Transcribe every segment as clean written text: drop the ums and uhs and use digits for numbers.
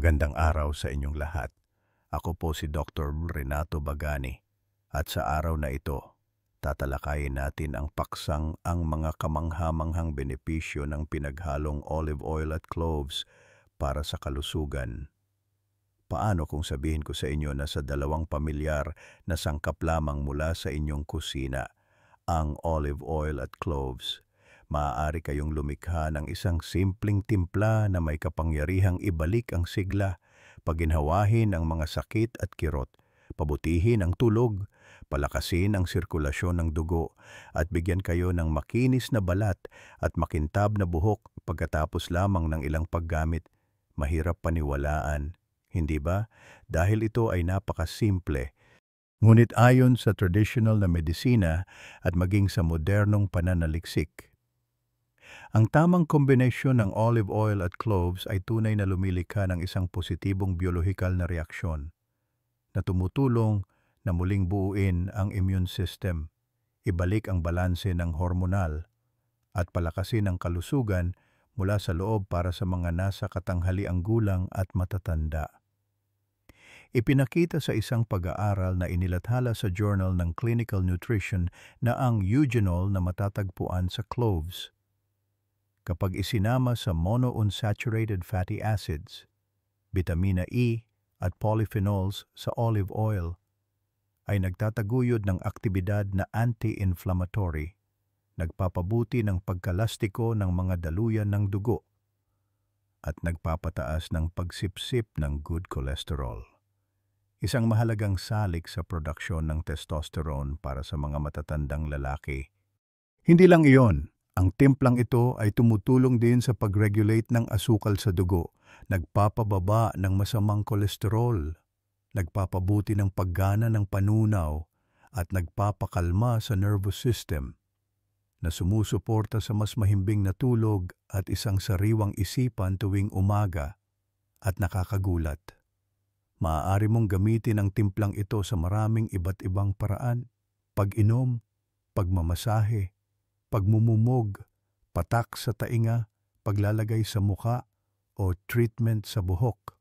Magandang araw sa inyong lahat. Ako po si Dr. Renato Bagani at sa araw na ito, tatalakayin natin ang paksang ang mga kamanghamanghang benepisyo ng pinaghalong olive oil at cloves para sa kalusugan. Paano kung sabihin ko sa inyo na sa dalawang pamilyar na sangkap lamang mula sa inyong kusina, ang olive oil at cloves, maaari kayong lumikha ng isang simpleng timpla na may kapangyarihang ibalik ang sigla, paginhawahin ang mga sakit at kirot, pabutihin ang tulog, palakasin ang sirkulasyon ng dugo, at bigyan kayo ng makinis na balat at makintab na buhok pagkatapos lamang ng ilang paggamit. Mahirap paniwalaan, hindi ba? Dahil ito ay napakasimple. Ngunit ayon sa traditional na medisina at maging sa modernong pananaliksik, ang tamang kombinasyon ng olive oil at cloves ay tunay na lumilikha ng isang positibong biolohikal na reaksyon na tumutulong na muling buuin ang immune system, ibalik ang balanse ng hormonal at palakasin ang kalusugan mula sa loob para sa mga nasa katanghaliang gulang at matatanda. Ipinakita sa isang pag-aaral na inilathala sa Journal ng Clinical Nutrition na ang eugenol na matatagpuan sa cloves, kapag isinama sa monounsaturated fatty acids, vitamina E at polyphenols sa olive oil, ay nagtataguyod ng aktibidad na anti-inflammatory, nagpapabuti ng pagkalastiko ng mga daluyan ng dugo, at nagpapataas ng pagsipsip ng good cholesterol. Isang mahalagang salik sa produksyon ng testosterone para sa mga matatandang lalaki. Hindi lang iyon, ang timplang ito ay tumutulong din sa pag-regulate ng asukal sa dugo, nagpapababa ng masamang kolesterol, nagpapabuti ng paggana ng panunaw, at nagpapakalma sa nervous system, na sumusuporta sa mas mahimbing na tulog at isang sariwang isipan tuwing umaga at nakakagulat. Maaari mong gamitin ang timplang ito sa maraming iba't ibang paraan: pag-inom, pagmamasahe, pagmumumog, patak sa tainga, paglalagay sa muka, o treatment sa buhok.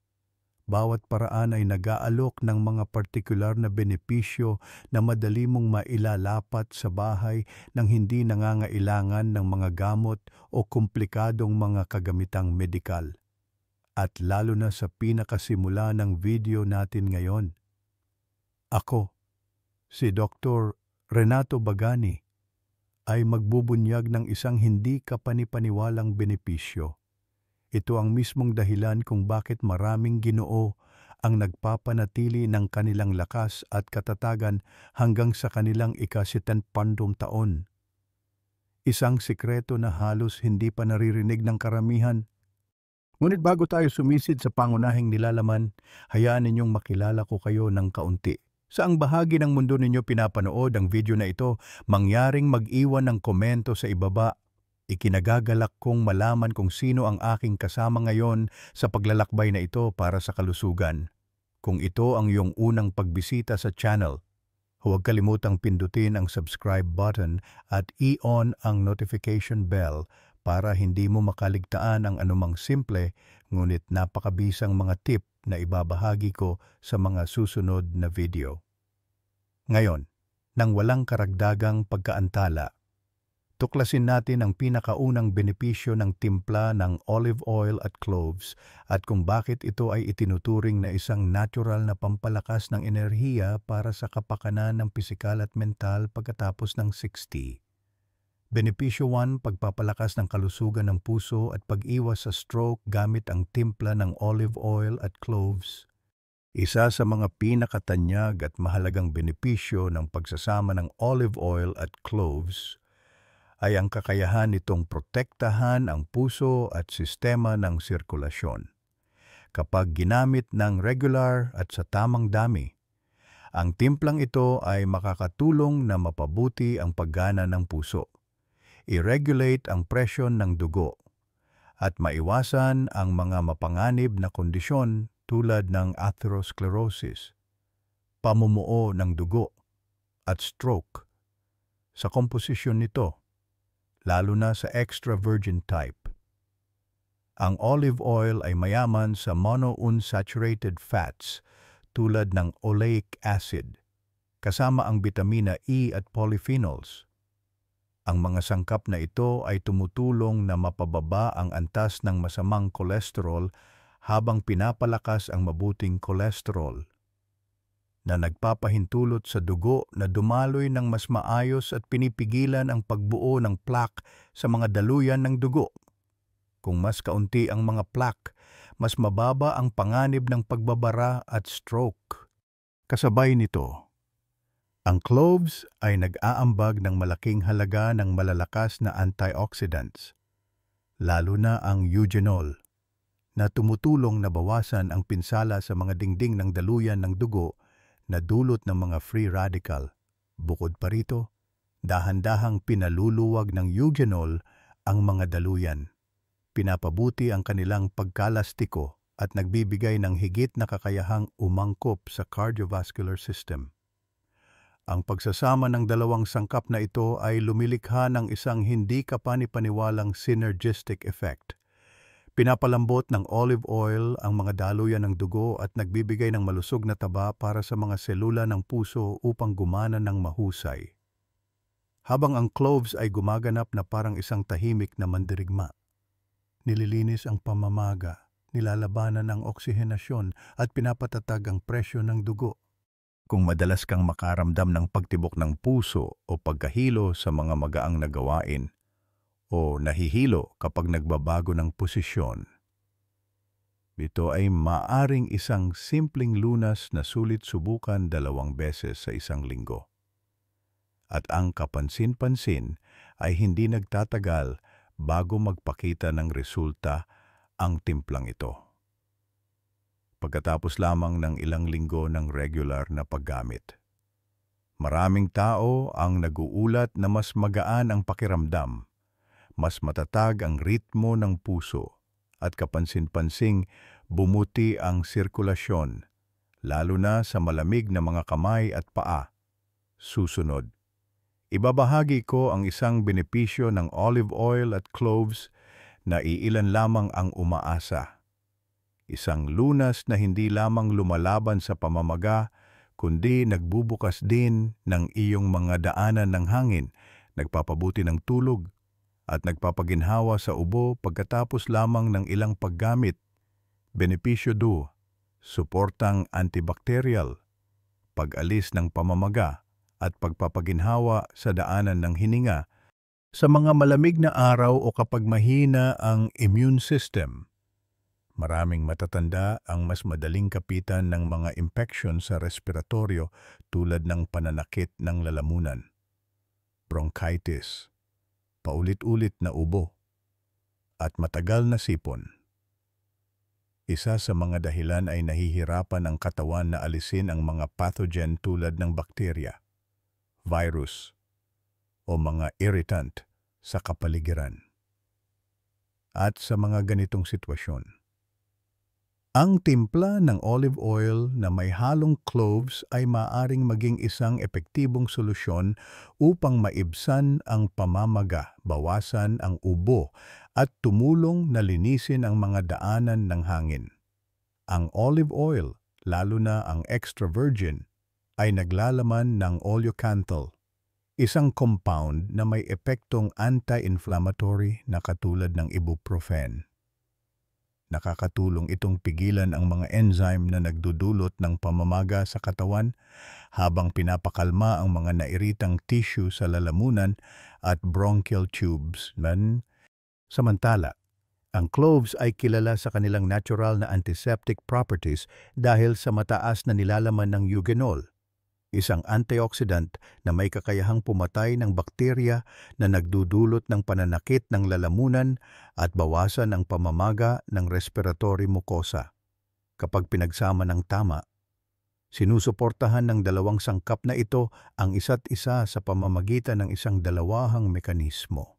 Bawat paraan ay nag-aalok ng mga partikular na benepisyo na madali mong mailalapat sa bahay nang hindi nangangailangan ng mga gamot o komplikadong mga kagamitang medikal. At lalo na sa pinakasimula ng video natin ngayon. Ako, si Dr. Renato Bagani, ay magbubunyag ng isang hindi kapanipaniwalang benepisyo. Ito ang mismong dahilan kung bakit maraming Ginoo ang nagpapanatili ng kanilang lakas at katatagan hanggang sa kanilang ika-70 taon. Isang sikreto na halos hindi pa naririnig ng karamihan. Ngunit bago tayo sumisid sa pangunahing nilalaman, hayaan ninyong makilala ko kayo ng kaunti. Saang bahagi ng mundo ninyo pinapanood ang video na ito, mangyaring mag-iwan ng komento sa ibaba. Ikinagagalak kong malaman kung sino ang aking kasama ngayon sa paglalakbay na ito para sa kalusugan. Kung ito ang iyong unang pagbisita sa channel, huwag kalimutang pindutin ang subscribe button at i-on ang notification bell para hindi mo makaligtaan ang anumang simple ngunit napakabisang mga tip na ibabahagi ko sa mga susunod na video. Ngayon, nang walang karagdagang pagkaantala, tuklasin natin ang pinakaunang benepisyo ng timpla ng olive oil at cloves at kung bakit ito ay itinuturing na isang natural na pampalakas ng enerhiya para sa kapakanan ng pisikal at mental pagkatapos ng 60. Benepisyo 1, pagpapalakas ng kalusugan ng puso at pag-iwas sa stroke gamit ang timpla ng olive oil at cloves. Isa sa mga pinakatanyag at mahalagang benepisyo ng pagsasama ng olive oil at cloves ay ang kakayahan nitong protektahan ang puso at sistema ng sirkulasyon. Kapag ginamit ng regular at sa tamang dami, ang timplang ito ay makakatulong na mapabuti ang paggana ng puso, i-regulate ang presyon ng dugo, at maiwasan ang mga mapanganib na kondisyon tulad ng atherosclerosis, pamumuo ng dugo, at stroke. Sa komposisyon nito, lalo na sa extra virgin type, Ang olive oil ay mayaman sa monounsaturated fats tulad ng oleic acid, kasama ang bitamina E at polyphenols. Ang mga sangkap na ito ay tumutulong na mapababa ang antas ng masamang kolesterol habang pinapalakas ang mabuting kolesterol na nagpapahintulot sa dugo na dumaloy ng mas maayos at pinipigilan ang pagbuo ng plaque sa mga daluyan ng dugo. Kung mas kaunti ang mga plaque, mas mababa ang panganib ng pagbabara at stroke. Kasabay nito, ang cloves ay nag-aambag ng malaking halaga ng malalakas na antioxidants, lalo na ang eugenol, na tumutulong na bawasan ang pinsala sa mga dingding ng daluyan ng dugo na dulot ng mga free radical. Bukod pa rito, dahan-dahang pinaluluwag ng eugenol ang mga daluyan. Pinapabuti ang kanilang pagkalastiko at nagbibigay ng higit na kakayahang umangkop sa cardiovascular system. Ang pagsasama ng dalawang sangkap na ito ay lumilikha ng isang hindi kapanipaniwalang synergistic effect. Pinapalambot ng olive oil ang mga daluyan ng dugo at nagbibigay ng malusog na taba para sa mga selula ng puso upang gumana ng mahusay. Habang ang cloves ay gumaganap na parang isang tahimik na mandirigma. Nililinis ang pamamaga, nilalabanan ang oksihenasyon at pinapatatag ang presyo ng dugo. Kung madalas kang makaramdam ng pagtibok ng puso o pagkahilo sa mga magaang na gawain, o nahihilo kapag nagbabago ng posisyon, ito ay maaring isang simpleng lunas na sulit subukan 2 beses sa isang linggo. At ang kapansin-pansin ay hindi nagtatagal bago magpakita ng resulta ang timplang ito. Pagkatapos lamang ng ilang linggo ng regular na paggamit. Maraming tao ang naguulat na mas magaan ang pakiramdam, mas matatag ang ritmo ng puso, at kapansin-pansing bumuti ang sirkulasyon, lalo na sa malamig na mga kamay at paa. Susunod, ibabahagi ko ang isang benepisyo ng olive oil at cloves na iilan lamang ang umaasa. Isang lunas na hindi lamang lumalaban sa pamamaga, kundi nagbubukas din ng iyong mga daanan ng hangin, nagpapabuti ng tulog, at nagpapaginhawa sa ubo pagkatapos lamang ng ilang paggamit. Benepisyo 2, suportang antibacterial, pag-alis ng pamamaga, at pagpapaginhawa sa daanan ng hininga sa mga malamig na araw o kapag mahina ang immune system. Maraming matatanda ang mas madaling kapitan ng mga infeksyon sa respiratoryo tulad ng pananakit ng lalamunan, bronchitis, paulit-ulit na ubo, at matagal na sipon. Isa sa mga dahilan ay nahihirapan ang katawan na alisin ang mga pathogen tulad ng bakterya, virus, o mga irritant sa kapaligiran. At sa mga ganitong sitwasyon, ang timpla ng olive oil na may halong cloves ay maaring maging isang epektibong solusyon upang maibsan ang pamamaga, bawasan ang ubo, at tumulong na linisin ang mga daanan ng hangin. Ang olive oil, lalo na ang extra virgin, ay naglalaman ng oleocanthal, isang compound na may epektong anti-inflammatory na katulad ng ibuprofen. Nakakatulong itong pigilan ang mga enzyme na nagdudulot ng pamamaga sa katawan habang pinapakalma ang mga nairitang tissue sa lalamunan at bronchial tubes. Samantala, ang cloves ay kilala sa kanilang natural na antiseptic properties dahil sa mataas na nilalaman ng eugenol, isang antioxidant na may kakayahang pumatay ng bakterya na nagdudulot ng pananakit ng lalamunan at bawasan ang pamamaga ng respiratory mucosa. Kapag pinagsama ng tama, sinusuportahan ng dalawang sangkap na ito ang isa't isa sa pamamagitan ng isang dalawahang mekanismo.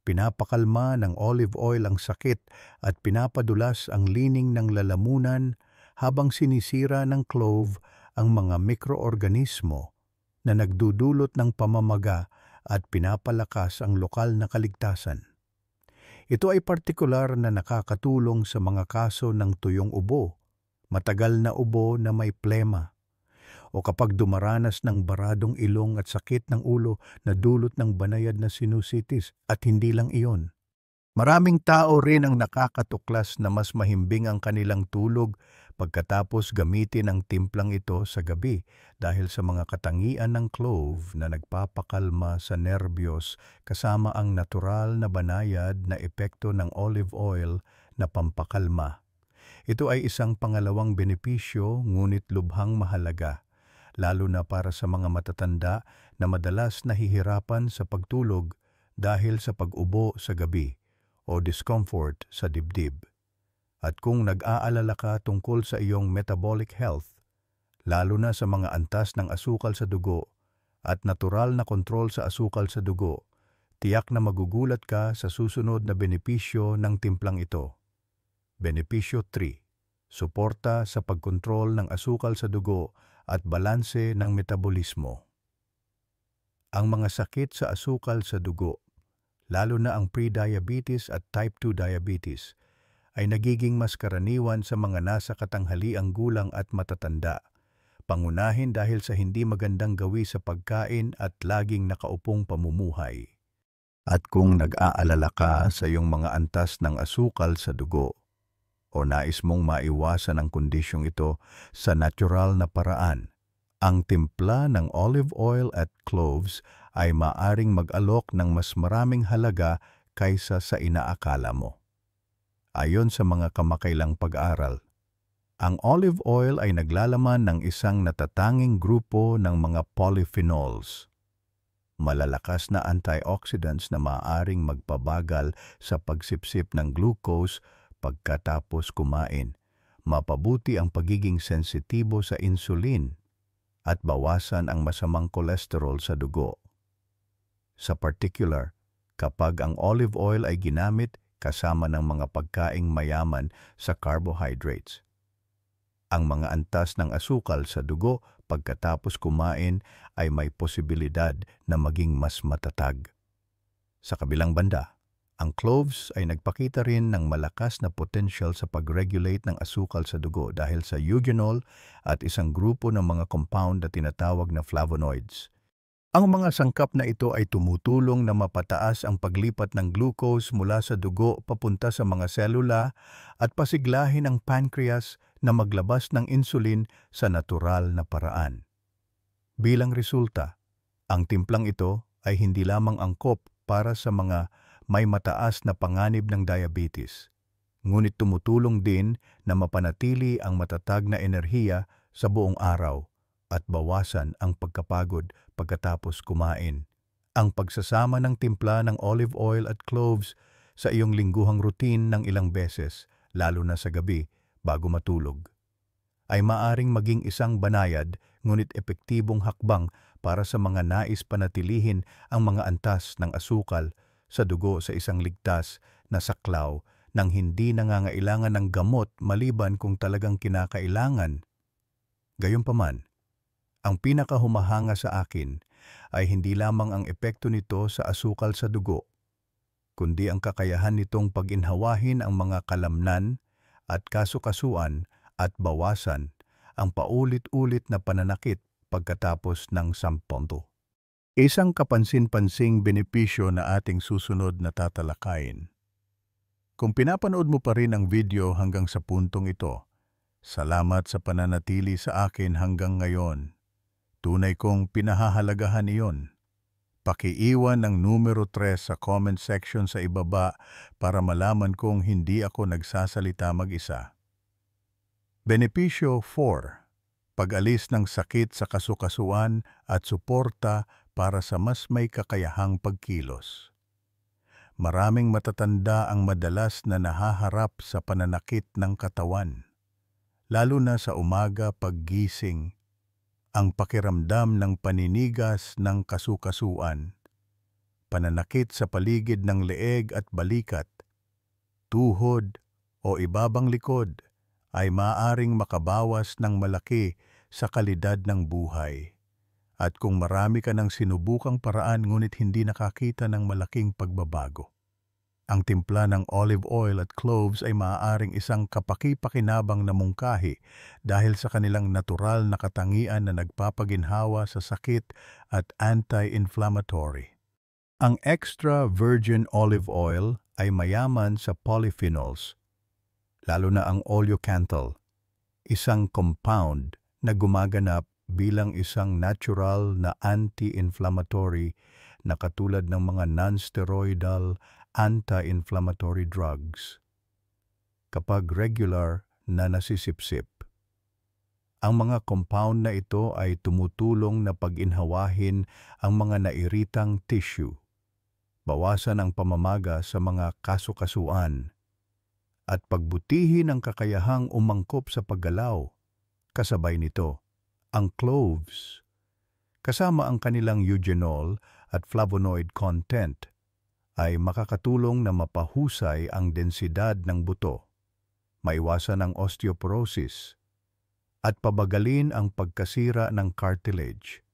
Pinapakalma ng olive oil ang sakit at pinapadulas ang lining ng lalamunan habang sinisira ng clove ang mga mikroorganismo na nagdudulot ng pamamaga at pinapalakas ang lokal na kaligtasan. Ito ay partikular na nakakatulong sa mga kaso ng tuyong ubo, matagal na ubo na may plema, o kapag dumaranas ng baradong ilong at sakit ng ulo na dulot ng banayad na sinusitis. At hindi lang iyon. Maraming tao rin ang nakakatuklas na mas mahimbing ang kanilang tulog pagkatapos gamitin ang timplang ito sa gabi dahil sa mga katangian ng clove na nagpapakalma sa nerbiyos kasama ang natural na banayad na epekto ng olive oil na pampakalma. Ito ay isang pangalawang benepisyo ngunit lubhang mahalaga, lalo na para sa mga matatanda na madalas nahihirapan sa pagtulog dahil sa pag-ubo sa gabi o discomfort sa dibdib. At kung nag-aalala ka tungkol sa iyong metabolic health, lalo na sa mga antas ng asukal sa dugo at natural na kontrol sa asukal sa dugo, tiyak na magugulat ka sa susunod na benepisyo ng timplang ito. Benepisyo 3. Suporta sa pagkontrol ng asukal sa dugo at balanse ng metabolismo. Ang mga sakit sa asukal sa dugo, lalo na ang pre-diabetes at type 2 diabetes, ay nagiging mas karaniwan sa mga nasa katanghaliang gulang at matatanda, pangunahin dahil sa hindi magandang gawi sa pagkain at laging nakaupong pamumuhay. At kung nag-aalala ka sa iyong mga antas ng asukal sa dugo, o nais mong maiwasan ang kondisyong ito sa natural na paraan, ang timpla ng olive oil at cloves ay maaring mag-alok ng mas maraming halaga kaysa sa inaakala mo. Ayon sa mga kamakailang pag-aaral, ang olive oil ay naglalaman ng isang natatanging grupo ng mga polyphenols, malalakas na antioxidants na maaaring magpabagal sa pagsipsip ng glucose pagkatapos kumain, mapabuti ang pagiging sensitibo sa insulin, at bawasan ang masamang kolesterol sa dugo. Sa particular, kapag ang olive oil ay ginamit kasama ng mga pagkaing mayaman sa carbohydrates, ang mga antas ng asukal sa dugo pagkatapos kumain ay may posibilidad na maging mas matatag. Sa kabilang banda, ang cloves ay nagpakita rin ng malakas na potential sa pag-regulate ng asukal sa dugo dahil sa eugenol at isang grupo ng mga compound na tinatawag na flavonoids. Ang mga sangkap na ito ay tumutulong na mapataas ang paglipat ng glucose mula sa dugo papunta sa mga selula at pasiglahin ang pancreas na maglabas ng insulin sa natural na paraan. Bilang resulta, ang timplang ito ay hindi lamang angkop para sa mga may mataas na panganib ng diabetes, ngunit tumutulong din na mapanatili ang matatag na enerhiya sa buong araw at bawasan ang pagkapagod pagkatapos kumain. Ang pagsasama ng timpla ng olive oil at cloves sa iyong lingguhang routine ng ilang beses, lalo na sa gabi bago matulog, ay maaring maging isang banayad ngunit epektibong hakbang para sa mga nais panatilihin ang mga antas ng asukal sa dugo sa isang ligtas na saklaw nang hindi nangangailangan ng gamot maliban kung talagang kinakailangan. Gayunpaman, ang pinakahumahanga sa akin ay hindi lamang ang epekto nito sa asukal sa dugo, kundi ang kakayahan nitong pag-inhawahin ang mga kalamnan at kasukasuan at bawasan ang paulit-ulit na pananakit pagkatapos ng samponto. Isang kapansin-pansing benepisyo na ating susunod na tatalakayin. Kung pinapanood mo pa rin ang video hanggang sa puntong ito, salamat sa pananatili sa akin hanggang ngayon. Tunay kong pinahahalagahan iyon. Pakiiwan ng numero 3 sa comment section sa ibaba para malaman kong hindi ako nagsasalita mag-isa. Benepisyo 4. Pag-alis ng sakit sa kasukasuan at suporta para sa mas may kakayahang pagkilos. Maraming matatanda ang madalas na nahaharap sa pananakit ng katawan, lalo na sa umaga paggising. Ang pakiramdam ng paninigas ng kasukasuan, pananakit sa paligid ng leeg at balikat, tuhod o ibabang likod ay maaaring makabawas ng malaki sa kalidad ng buhay. At kung marami ka ng sinubukang paraan ngunit hindi nakakita ng malaking pagbabago, Ang timpla ng olive oil at cloves ay maaaring isang kapaki-pakinabang na mungkahi dahil sa kanilang natural na katangian na nagpapaginhawa sa sakit at anti-inflammatory. Ang extra virgin olive oil ay mayaman sa polyphenols, lalo na ang oleocanthal, isang compound na gumaganap bilang isang natural na anti-inflammatory na katulad ng mga non-steroidal anti-inflammatory drugs. Kapag regular na nasisipsip, ang mga compound na ito ay tumutulong na pag-inhawahin ang mga nairitang tissue, bawasan ang pamamaga sa mga kasukasuan, at pagbutihin ang kakayahang umangkop sa paggalaw. Kasabay nito, ang cloves, kasama ang kanilang eugenol at flavonoid content, ay makakatulong na mapahusay ang densidad ng buto, maiwasan ang osteoporosis, at pabagalin ang pagkasira ng cartilage.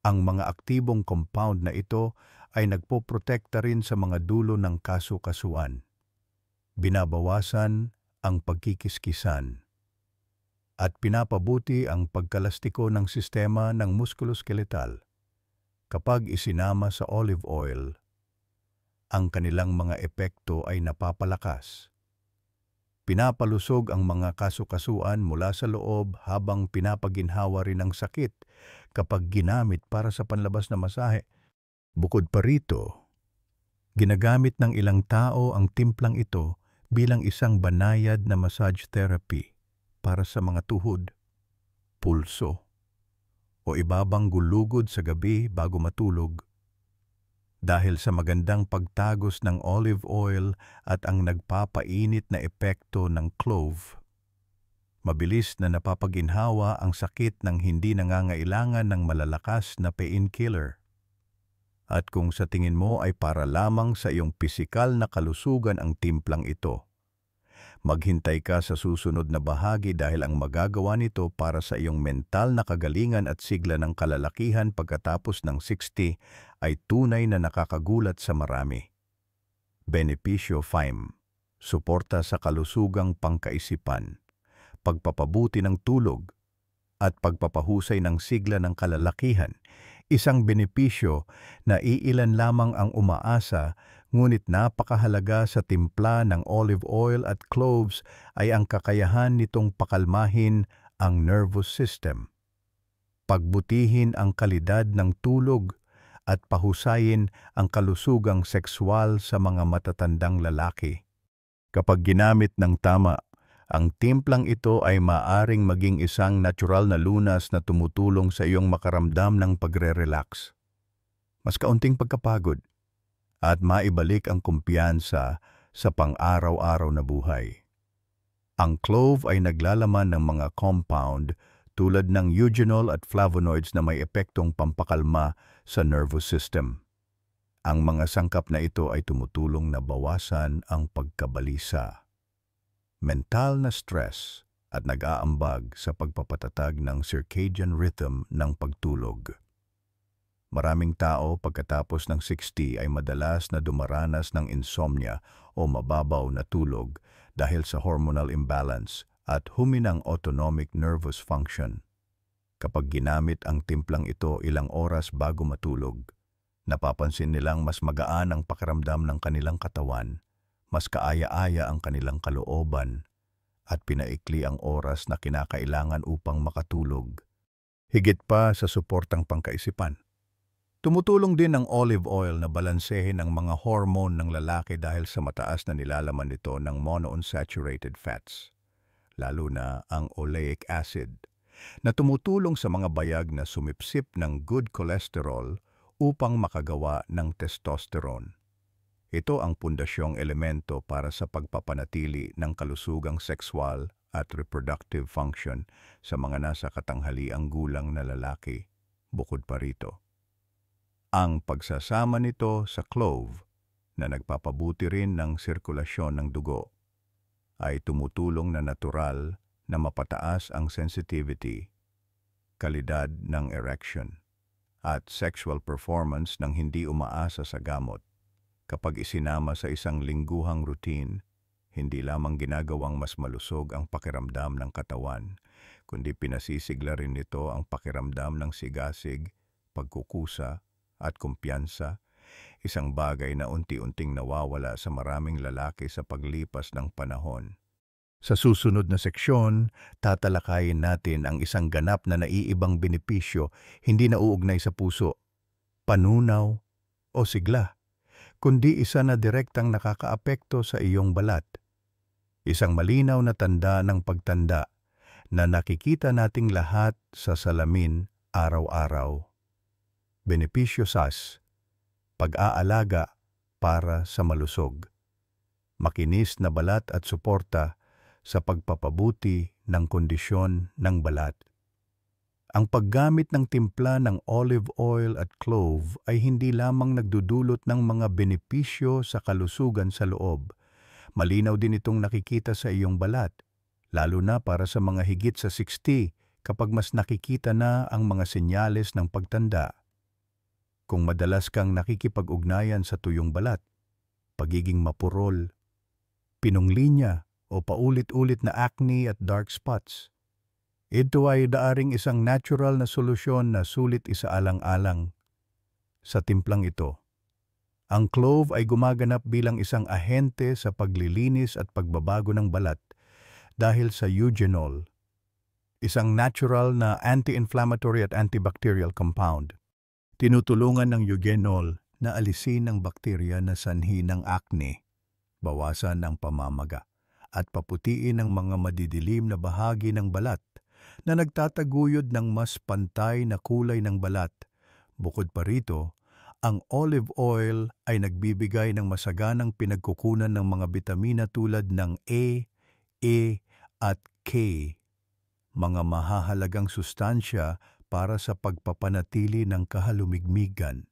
Ang mga aktibong compound na ito ay nagpoprotekta rin sa mga dulo ng kasukasuan. Binabawasan ang pagkikiskisan at pinapabuti ang pagkalastiko ng sistema ng muskuloskeletal. Kapag isinama sa olive oil, ang kanilang mga epekto ay napapalakas. Pinapalusog ang mga kasukasuan mula sa loob habang pinapaginhawa rin ang sakit kapag ginamit para sa panlabas na masahe. Bukod pa rito, ginagamit ng ilang tao ang timplang ito bilang isang banayad na massage therapy para sa mga tuhod, pulso, o ibabang gulugod sa gabi bago matulog. Dahil sa magandang pagtagos ng olive oil at ang nagpapainit na epekto ng clove, mabilis na napapaginhawa ang sakit ng hindi nangangailangan ng malalakas na painkiller. At kung sa tingin mo ay para lamang sa iyong pisikal na kalusugan ang timplang ito, maghintay ka sa susunod na bahagi dahil ang magagawa nito para sa iyong mental na kagalingan at sigla ng kalalakihan pagkatapos ng 60 ay tunay na nakakagulat sa marami. Benepisyo 5. Suporta sa kalusugang pangkaisipan, pagpapabuti ng tulog, at pagpapahusay ng sigla ng kalalakihan. Isang benepisyo na iilan lamang ang umaasa, ngunit napakahalaga sa timpla ng olive oil at cloves ay ang kakayahan nitong pakalmahin ang nervous system, pagbutihin ang kalidad ng tulog, at pahusayin ang kalusugang sekswal sa mga matatandang lalaki. Kapag ginamit ng tama, ang timplang ito ay maaring maging isang natural na lunas na tumutulong sa iyong makaramdam ng pagre-relax, mas kaunting pagkapagod, at maibalik ang kumpiyansa sa pang-araw-araw na buhay. Ang clove ay naglalaman ng mga compound tulad ng eugenol at flavonoids na may epektong pampakalma sa nervous system. Ang mga sangkap na ito ay tumutulong na bawasan ang pagkabalisa, mental na stress, at nag-aambag sa pagpapatatag ng circadian rhythm ng pagtulog. Maraming tao pagkatapos ng 60 ay madalas na dumaranas ng insomnia o mababaw na tulog dahil sa hormonal imbalance at huminang autonomic nervous function. Kapag ginamit ang timplang ito ilang oras bago matulog, napapansin nilang mas magaan ang pakiramdam ng kanilang katawan, mas kaaya-aya ang kanilang kalooban, at pinaikli ang oras na kinakailangan upang makatulog. Higit pa sa suportang pangkaisipan, tumutulong din ang olive oil na balansehin ang mga hormone ng lalaki dahil sa mataas na nilalaman nito ng monounsaturated fats, lalo na ang oleic acid, na tumutulong sa mga bayag na sumipsip ng good cholesterol upang makagawa ng testosterone. Ito ang pundasyong elemento para sa pagpapanatili ng kalusugang sexual at reproductive function sa mga nasa katanghaliang gulang na lalaki. Bukod pa rito, ang pagsasama nito sa clove na nagpapabuti rin ng sirkulasyon ng dugo ay tumutulong na natural na mapataas ang sensitivity, kalidad ng erection, at sexual performance ng hindi umaasa sa gamot. Kapag isinama sa isang lingguhang routine, hindi lamang ginagawang mas malusog ang pakiramdam ng katawan, kundi pinasisigla rin nito ang pakiramdam ng sigasig, pagkukusa, at kumpiyansa, isang bagay na unti-unting nawawala sa maraming lalaki sa paglipas ng panahon. Sa susunod na seksyon, tatalakayin natin ang isang ganap na naiibang benepisyo hindi nauugnay sa puso, panunaw o sigla, kundi isa na direktang nakakaapekto sa iyong balat. Isang malinaw na tanda ng pagtanda na nakikita nating lahat sa salamin araw-araw. Benepisyo SAS, pag-aalaga para sa malusog, makinis na balat at suporta sa pagpapabuti ng kondisyon ng balat. Ang paggamit ng timpla ng olive oil at clove ay hindi lamang nagdudulot ng mga benepisyo sa kalusugan sa loob. Malinaw din itong nakikita sa iyong balat, lalo na para sa mga higit sa 60 kapag mas nakikita na ang mga senyales ng pagtanda. Kung madalas kang nakikipag-ugnayan sa tuyong balat, pagiging mapurol, pinong linya, o paulit-ulit na acne at dark spots, ito ay daaring isang natural na solusyon na sulit isaalang-alang. Sa timplang ito, ang clove ay gumaganap bilang isang ahente sa paglilinis at pagbabago ng balat dahil sa eugenol, isang natural na anti-inflammatory at antibacterial compound. Tinutulungan ng eugenol na alisin ang bakterya na sanhi ng acne, bawasan ang pamamaga, at paputiin ang mga madidilim na bahagi ng balat na nagtataguyod ng mas pantay na kulay ng balat. Bukod pa rito, ang olive oil ay nagbibigay ng masaganang pinagkukunan ng mga bitamina tulad ng A, E at K, mga mahahalagang sustansya para sa pagpapanatili ng kahalumigmigan,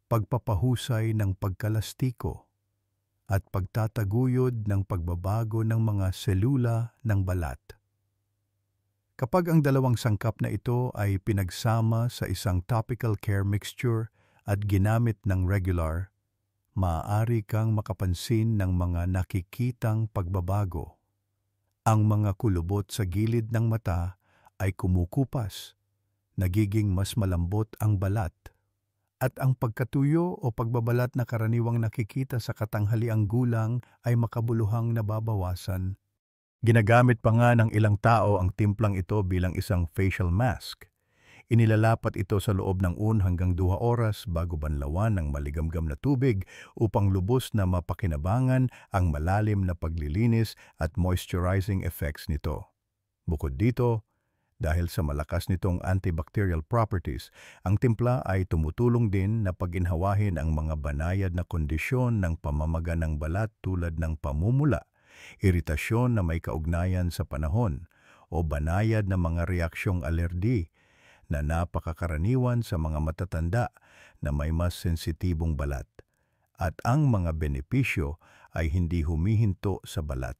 pagpapahusay ng pagkalastiko, at pagtataguyod ng pagbabago ng mga selula ng balat. Kapag ang dalawang sangkap na ito ay pinagsama sa isang topical care mixture at ginamit ng regular, maaari kang makapansin ng mga nakikitang pagbabago. Ang mga kulubot sa gilid ng mata ay kumukupas, nagiging mas malambot ang balat, at ang pagkatuyo o pagbabalat na karaniwang nakikita sa katanghaliang gulang ay makabuluhang nababawasan. Ginagamit pa nga ng ilang tao ang timplang ito bilang isang facial mask. Inilalapat ito sa loob ng 1 hanggang 2 oras bago banlawan ng maligamgam na tubig upang lubos na mapakinabangan ang malalim na paglilinis at moisturizing effects nito. Bukod dito, dahil sa malakas nitong antibacterial properties, ang timpla ay tumutulong din na paginhawahin ang mga banayad na kondisyon ng pamamaga ng balat tulad ng pamumula, iritasyon na may kaugnayan sa panahon, o banayad na mga reaksyong alerdi na napakakaraniwan sa mga matatanda na may mas sensitibong balat. At ang mga benepisyo ay hindi humihinto sa balat.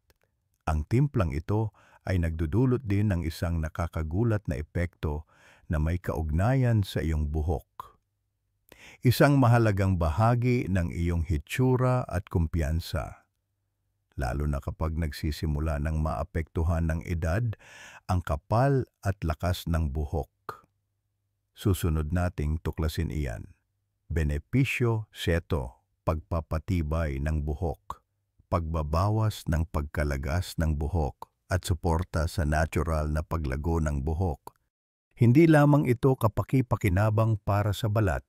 Ang timplang ito ay nagdudulot din ng isang nakakagulat na epekto na may kaugnayan sa iyong buhok. Isang mahalagang bahagi ng iyong hitsura at kumpiyansa. Lalo na kapag nagsisimula ng maapektuhan ng edad, ang kapal at lakas ng buhok. Susunod nating tuklasin iyan. Benepisyo 7, pagpapatibay ng buhok, pagbabawas ng pagkalagas ng buhok, at suporta sa natural na paglago ng buhok. Hindi lamang ito kapaki-pakinabang para sa balat.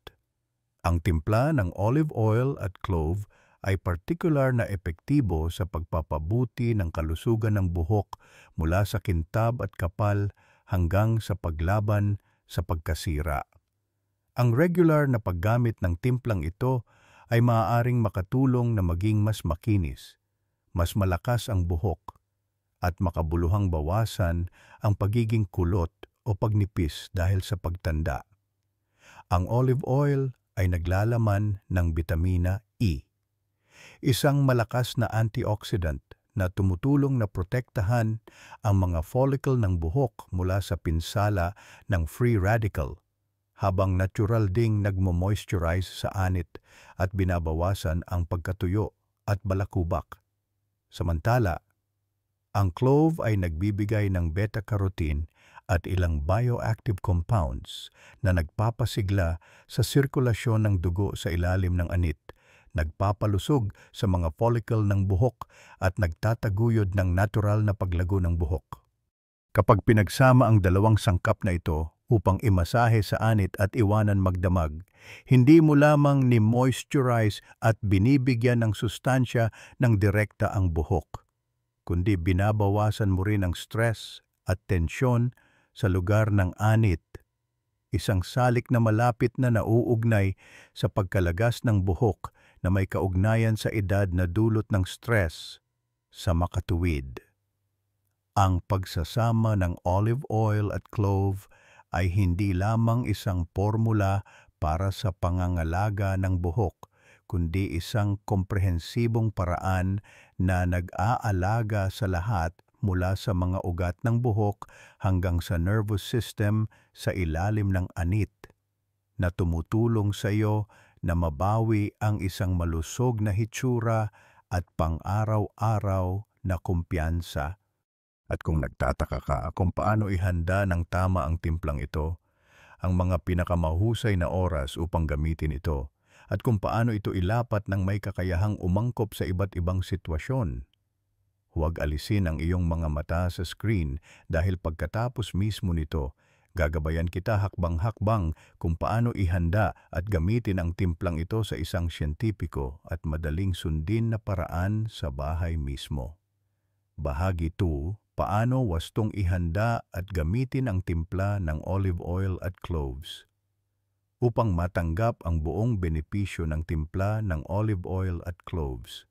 Ang timpla ng olive oil at clove ay partikular na epektibo sa pagpapabuti ng kalusugan ng buhok mula sa kintab at kapal hanggang sa paglaban sa pagkasira. Ang regular na paggamit ng timplang ito ay maaaring makatulong na maging mas makinis, mas malakas ang buhok, at makabuluhang bawasan ang pagiging kulot o pagnipis dahil sa pagtanda. Ang olive oil ay naglalaman ng bitamina E, isang malakas na antioxidant na tumutulong na protektahan ang mga follicle ng buhok mula sa pinsala ng free radical, habang natural ding nagmo-moisturize sa anit at binabawasan ang pagkatuyo at balakubak. Samantala, ang clove ay nagbibigay ng beta-carotene at ilang bioactive compounds na nagpapasigla sa sirkulasyon ng dugo sa ilalim ng anit, nagpapalusog sa mga follicle ng buhok at nagtataguyod ng natural na paglago ng buhok. Kapag pinagsama ang dalawang sangkap na ito upang imasahe sa anit at iwanan magdamag, hindi mo lamang ni-moisturize at binibigyan ng sustansya ng direkta ang buhok, kundi binabawasan mo rin ang stress at tensyon sa lugar ng anit, isang salik na malapit na nauugnay sa pagkalagas ng buhok na may kaugnayan sa edad na dulot ng stress sa makatuwid. Ang pagsasama ng olive oil at clove ay hindi lamang isang formula para sa pangangalaga ng buhok, kundi isang komprehensibong paraan na nag-aalaga sa lahat mula sa mga ugat ng buhok hanggang sa nervous system sa ilalim ng anit, na tumutulong sa iyo na mabawi ang isang malusog na hitsura at pang-araw-araw na kumpiyansa. At kung nagtataka ka kung paano ihanda ng tama ang timplang ito, ang mga pinakamahusay na oras upang gamitin ito, at kung paano ito ilapat ng may kakayahang umangkop sa iba't ibang sitwasyon, huwag alisin ang iyong mga mata sa screen dahil pagkatapos mismo nito, gagabayan kita hakbang-hakbang kung paano ihanda at gamitin ang timplang ito sa isang siyentipiko at madaling sundin na paraan sa bahay mismo. Bahagi 2, paano wastong ihanda at gamitin ang timpla ng olive oil at cloves. Upang matanggap ang buong benepisyo ng timpla ng olive oil at cloves,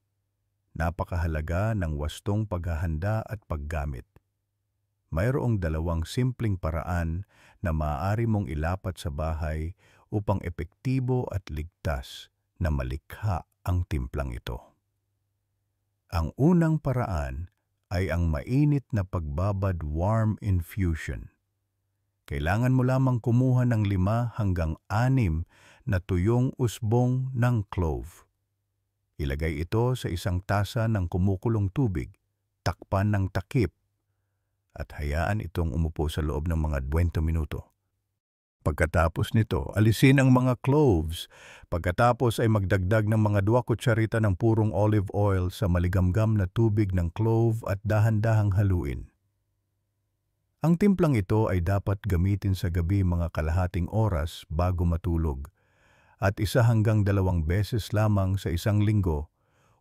napakahalaga ng wastong paghahanda at paggamit. Mayroong dalawang simpleng paraan na maaari mong ilapat sa bahay upang epektibo at ligtas na malikha ang timplang ito. Ang unang paraan ay ang mainit na pagbabad warm infusion. Kailangan mo lamang kumuha ng 5 hanggang 6 na tuyong usbong ng clove. Ilagay ito sa isang tasa ng kumukulong tubig, takpan ng takip, at hayaan itong umupo sa loob ng mga 20 minuto. Pagkatapos nito, alisin ang mga cloves. Pagkatapos ay magdagdag ng mga 2 kutsarita ng purong olive oil sa maligamgam na tubig ng clove at dahan-dahang haluin. Ang timplang ito ay dapat gamitin sa gabi mga kalahating oras bago matulog at 1 hanggang 2 beses lamang sa isang linggo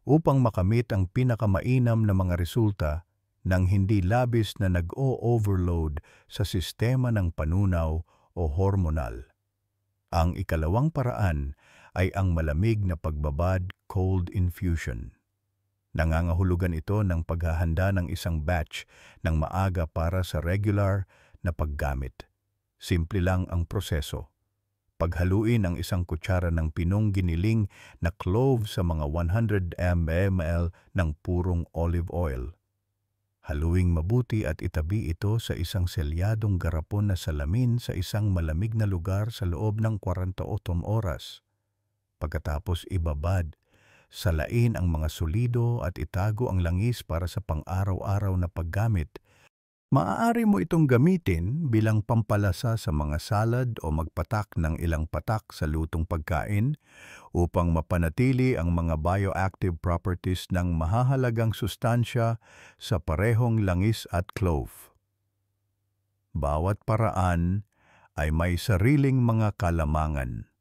upang makamit ang pinakamainam na mga resulta nang hindi labis na nag-o-overload sa sistema ng panunaw o hormonal. Ang ikalawang paraan ay ang malamig na pagbabad cold infusion. Nangangahulugan ito ng paghahanda ng isang batch ng maaga para sa regular na paggamit. Simple lang ang proseso. Paghaluin ang 1 kutsara ng pinong giniling na clove sa mga 100 ml ng purong olive oil. Haluing mabuti at itabi ito sa isang selyadong garapon na salamin sa isang malamig na lugar sa loob ng 48 oras. Pagkatapos ibabad, salain ang mga solido at itago ang langis para sa pang-araw-araw na paggamit. Maaari mo itong gamitin bilang pampalasa sa mga salad o magpatak ng ilang patak sa lutong pagkain upang mapanatili ang mga bioactive properties ng mahahalagang sustansya sa parehong langis at clove. Bawat paraan ay may sariling mga kalamangan.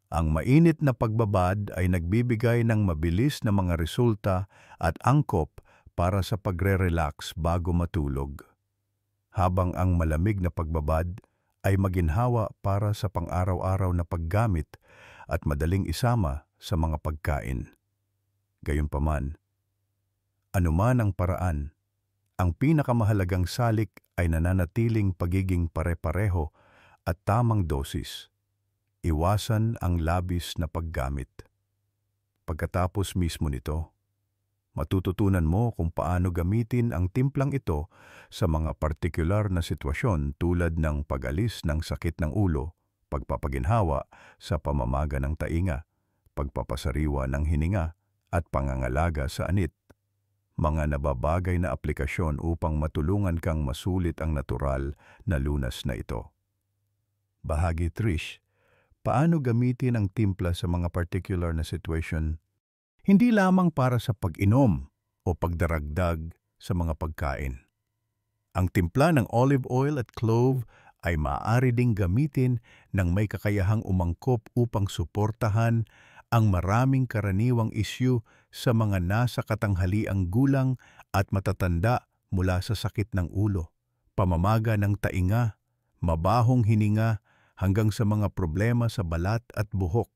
Ang mainit na pagbabad ay nagbibigay ng mabilis na mga resulta at angkop para sa pagre-relax bago matulog, habang ang malamig na pagbabad ay maginhawa para sa pang-araw-araw na paggamit at madaling isama sa mga pagkain. Gayunpaman, anuman ang paraan, ang pinakamahalagang salik ay nananatiling pagiging pare-pareho at tamang dosis. Iwasan ang labis na paggamit. Pagkatapos mismo nito, matututunan mo kung paano gamitin ang timplang ito sa mga partikular na sitwasyon tulad ng pag-alis ng sakit ng ulo, pagpapaginhawa sa pamamaga ng tainga, pagpapasariwa ng hininga, at pangangalaga sa anit. Mga nababagay na aplikasyon upang matulungan kang masulit ang natural na lunas na ito. Bahagi 3. Paano gamitin ang timpla sa mga particular na situation? Hindi lamang para sa pag-inom o pagdaragdag sa mga pagkain. Ang timpla ng olive oil at clove ay maaari ding gamitin ng may kakayahang umangkop upang suportahan ang maraming karaniwang isyu sa mga nasa katanghaliang gulang at matatanda mula sa sakit ng ulo, pamamaga ng tainga, mabahong hininga hanggang sa mga problema sa balat at buhok.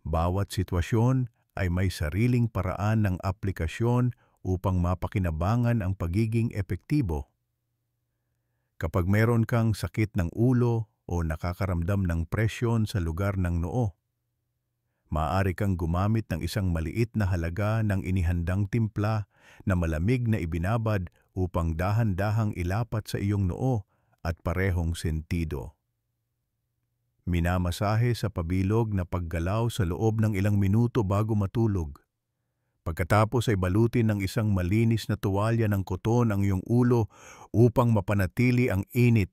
Bawat sitwasyon ay may sariling paraan ng aplikasyon upang mapakinabangan ang pagiging epektibo. Kapag meron kang sakit ng ulo o nakakaramdam ng presyon sa lugar ng noo, maaari kang gumamit ng isang maliit na halaga ng inihandang timpla na malamig na ibinabad upang dahan-dahang ilapat sa iyong noo at parehong sentido. Minamasahe sa pabilog na paggalaw sa loob ng ilang minuto bago matulog. Pagkatapos ay balutin ng isang malinis na tuwalya ng koton ang iyong ulo upang mapanatili ang init.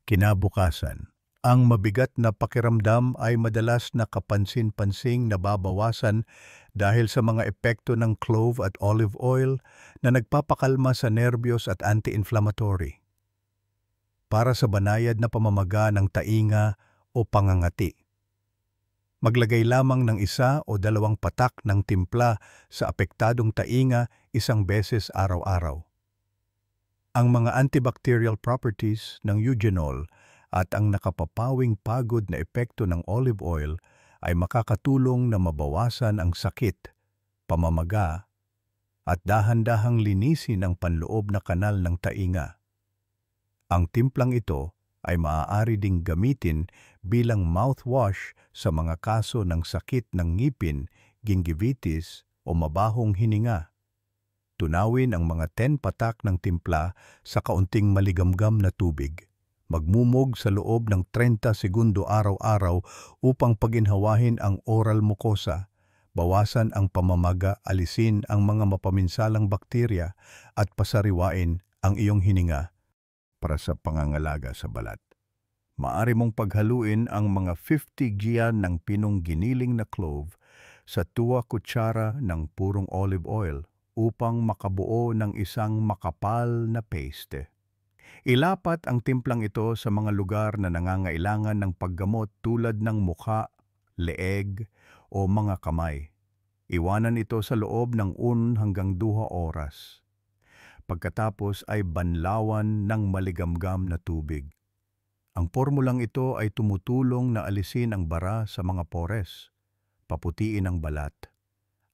Kinabukasan, ang mabigat na pakiramdam ay madalas na kapansin-pansing nababawasan dahil sa mga epekto ng clove at olive oil na nagpapakalma sa nerbiyos at anti-inflammatory. Para sa banayad na pamamaga ng tainga o pangangati, maglagay lamang ng 1 o 2 patak ng timpla sa apektadong tainga isang beses araw-araw. Ang mga antibacterial properties ng eugenol at ang nakapapawing pagod na epekto ng olive oil ay makakatulong na mabawasan ang sakit, pamamaga, at dahan-dahang linisin ang panloob na kanal ng tainga. Ang timplang ito ay maaari ding gamitin bilang mouthwash sa mga kaso ng sakit ng ngipin, gingivitis o mabahong hininga. Tunawin ang mga 10 patak ng timpla sa kaunting maligamgam na tubig. Magmumog sa loob ng 30 segundo araw-araw upang paginhawahin ang oral mucosa, bawasan ang pamamaga, alisin ang mga mapaminsalang bakterya at pasariwain ang iyong hininga para sa pangangalaga sa balat. Maaari mong paghaluin ang mga 50 giyan ng pinong giniling na clove sa 2 kutsara ng purong olive oil upang makabuo ng isang makapal na paste. Ilapat ang timplang ito sa mga lugar na nangangailangan ng paggamot tulad ng mukha, leeg o mga kamay. Iwanan ito sa loob ng 1 hanggang 2 oras. Pagkatapos ay banlawan ng maligamgam na tubig. Ang pormulang ito ay tumutulong na alisin ang bara sa mga pores, paputiin ang balat,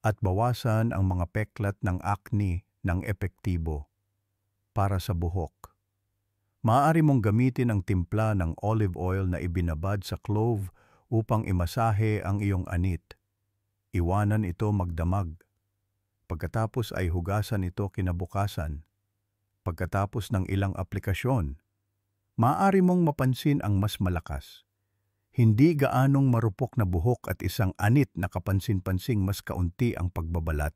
at bawasan ang mga peklat ng acne ng epektibo. Para sa buhok, maaari mong gamitin ang timpla ng olive oil na ibinabad sa clove upang imasahe ang iyong anit. Iwanan ito magdamag. Pagkatapos ay hugasan ito kinabukasan. Pagkatapos ng ilang aplikasyon, maaari mong mapansin ang mas malakas, hindi gaanong marupok na buhok at isang anit na kapansin-pansing mas kaunti ang pagbabalat.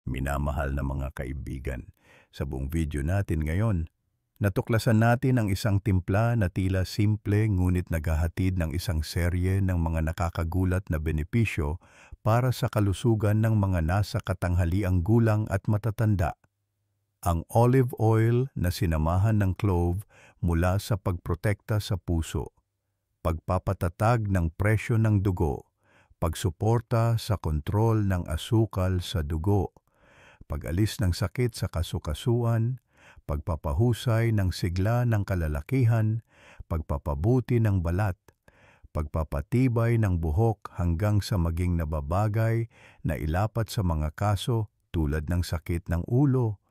Minamahal na mga kaibigan, sa buong video natin ngayon, natuklasan natin ang isang timpla na tila simple ngunit naghahatid ng isang serye ng mga nakakagulat na benepisyo para sa kalusugan ng mga nasa katanghaliang gulang at matatanda. Ang olive oil na sinamahan ng clove mula sa pagprotekta sa puso, pagpapatatag ng presyo ng dugo, pagsuporta sa kontrol ng asukal sa dugo, pag-alis ng sakit sa kasukasuan, pagpapahusay ng sigla ng kalalakihan, pagpapabuti ng balat, pagpapatibay ng buhok hanggang sa maging nababagay na ilapat sa mga kaso tulad ng sakit ng ulo,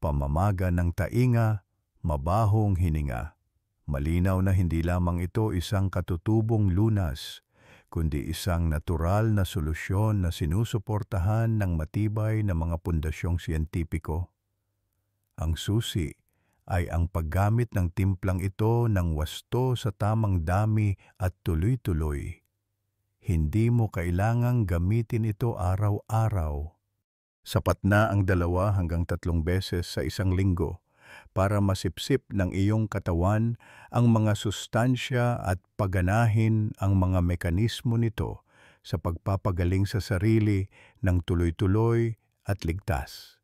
pamamaga ng tainga, mabahong hininga. Malinaw na hindi lamang ito isang katutubong lunas, kundi isang natural na solusyon na sinusuportahan ng matibay na mga pundasyong siyentipiko. Ang susi ay ang paggamit ng timplang ito ng wasto sa tamang dami at tuloy-tuloy. Hindi mo kailangang gamitin ito araw-araw. Sapat na ang 2 hanggang 3 beses sa isang linggo para masipsip ng iyong katawan ang mga sustansya at paganahin ang mga mekanismo nito sa pagpapagaling sa sarili ng tuloy-tuloy at ligtas.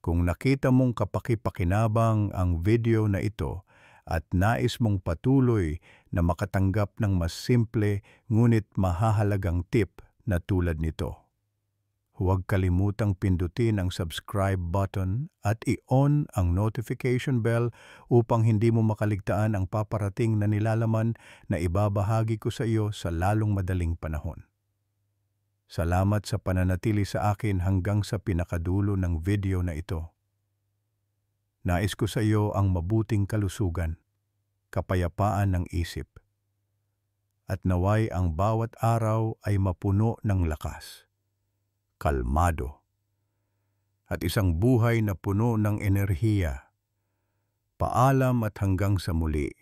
Kung nakita mong kapaki-pakinabang ang video na ito at nais mong patuloy na makatanggap ng mas simple ngunit mahahalagang tip na tulad nito, huwag kalimutang pindutin ang subscribe button at i-on ang notification bell upang hindi mo makaligtaan ang paparating na nilalaman na ibabahagi ko sa iyo sa lalong madaling panahon. Salamat sa pananatili sa akin hanggang sa pinakadulo ng video na ito. Nais ko sa iyo ang mabuting kalusugan, kapayapaan ng isip, at naway ang bawat araw ay mapuno ng lakas, kalmado, at isang buhay na puno ng enerhiya. Paalam at hanggang sa muli.